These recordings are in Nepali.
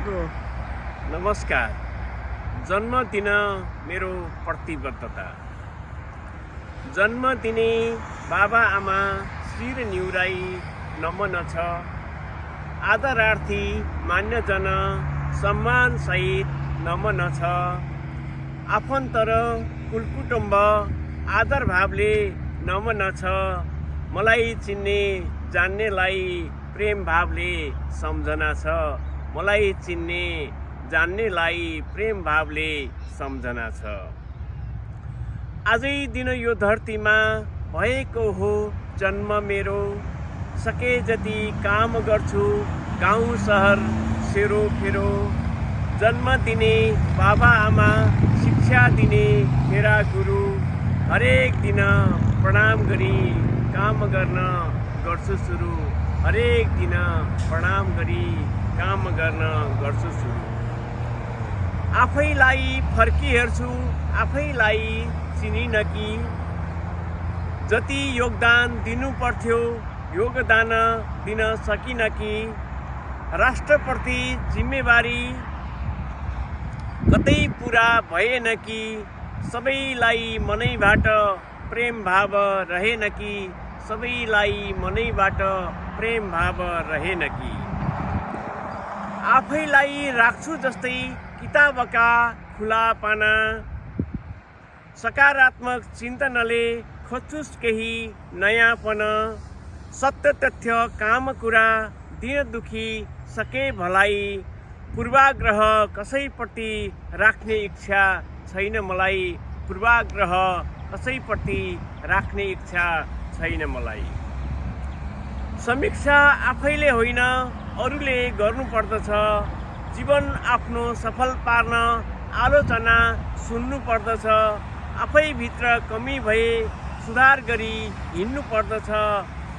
नमस्कार। जन्मदिन मेरो प्रतिबद्धता। जन्मदिने बाबा आमा शिर निहुराई नमन छ। आदरार्थी मान्यजन सम्मान सहित नमन छ। आफन्त र कुलकुटुम्ब आदर भावले नमन छ। मलाई चिन्ने जान्नेलाई प्रेम भावले सम्झना छ। मलाई चिन्ने जान्नेलाई प्रेम भावले सम्झना छ। आजै दिन यो धरतीमा भएको हो जन्म मेरो। सके जति काम गर्छु गाउँ सहर सेरो फेरो। जन्म दिने बाबा आमा शिक्षा दिने मेरा गुरु। हरेक दिन प्रणाम गरी काम गर्न गर्छु सुरु। हरेक दिन प्रणाम गरी काम गर्न गर्छु सुरु। आफैलाई फर्की हेर्छु आफैलाई चिनिन कि। जति योगदान दिनु पर्थ्यो योगदान दिन सकिन कि। राष्ट्रप्रति जिम्मेवारी कतै पुरा भएन कि। सबैलाई मनैबाट प्रेम भाव रहेन कि। सबैलाई मनैबाट प्रेम भाव रहेन कि। आफैलाई राख्छु जस्तै किताबका खुला पाना। सकारात्मक चिन्तनले खोज्छुस् केही नयाँपन। सत्य तथ्य काम कुरा दिन दुखी सके भलाई। पूर्वाग्रह कसैप्रति राख्ने इच्छा छैन मलाई। पूर्वाग्रह कसैप्रति राख्ने इच्छा छैन मलाई। समीक्षा आफैले होइन अरूले गर्नुपर्दछ। जीवन आफ्नो सफल पार्न आलोचना सुन्नु पर्दछ। आफैभित्र कमी भए सुधार गरी हिँड्नु पर्दछ।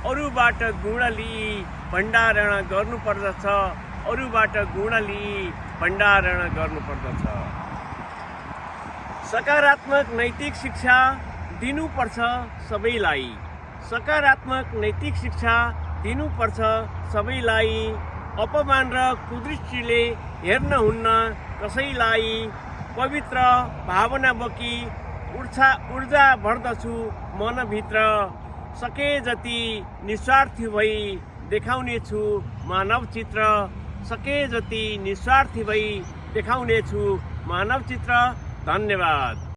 अरूबाट गुण लिई भण्डारण गर्नुपर्दछ। अरूबाट गुण लिई भण्डारण गर्नुपर्दछ। सकारात्मक नैतिक शिक्षा दिनुपर्छ सबैलाई। सकारात्मक नैतिक शिक्षा दिनुपर्छ सबैलाई। अपमान र कुदृष्टिले हेर्न हुन्न कसैलाई। पवित्र भावना बोकी ऊर्जा भर्दछु मनभित्र। सके जति निस्वार्थी भई देखाउनेछु मानव चित्र। सके जति निस्वार्थी भई देखाउनेछु मानव चित्र। धन्यवाद।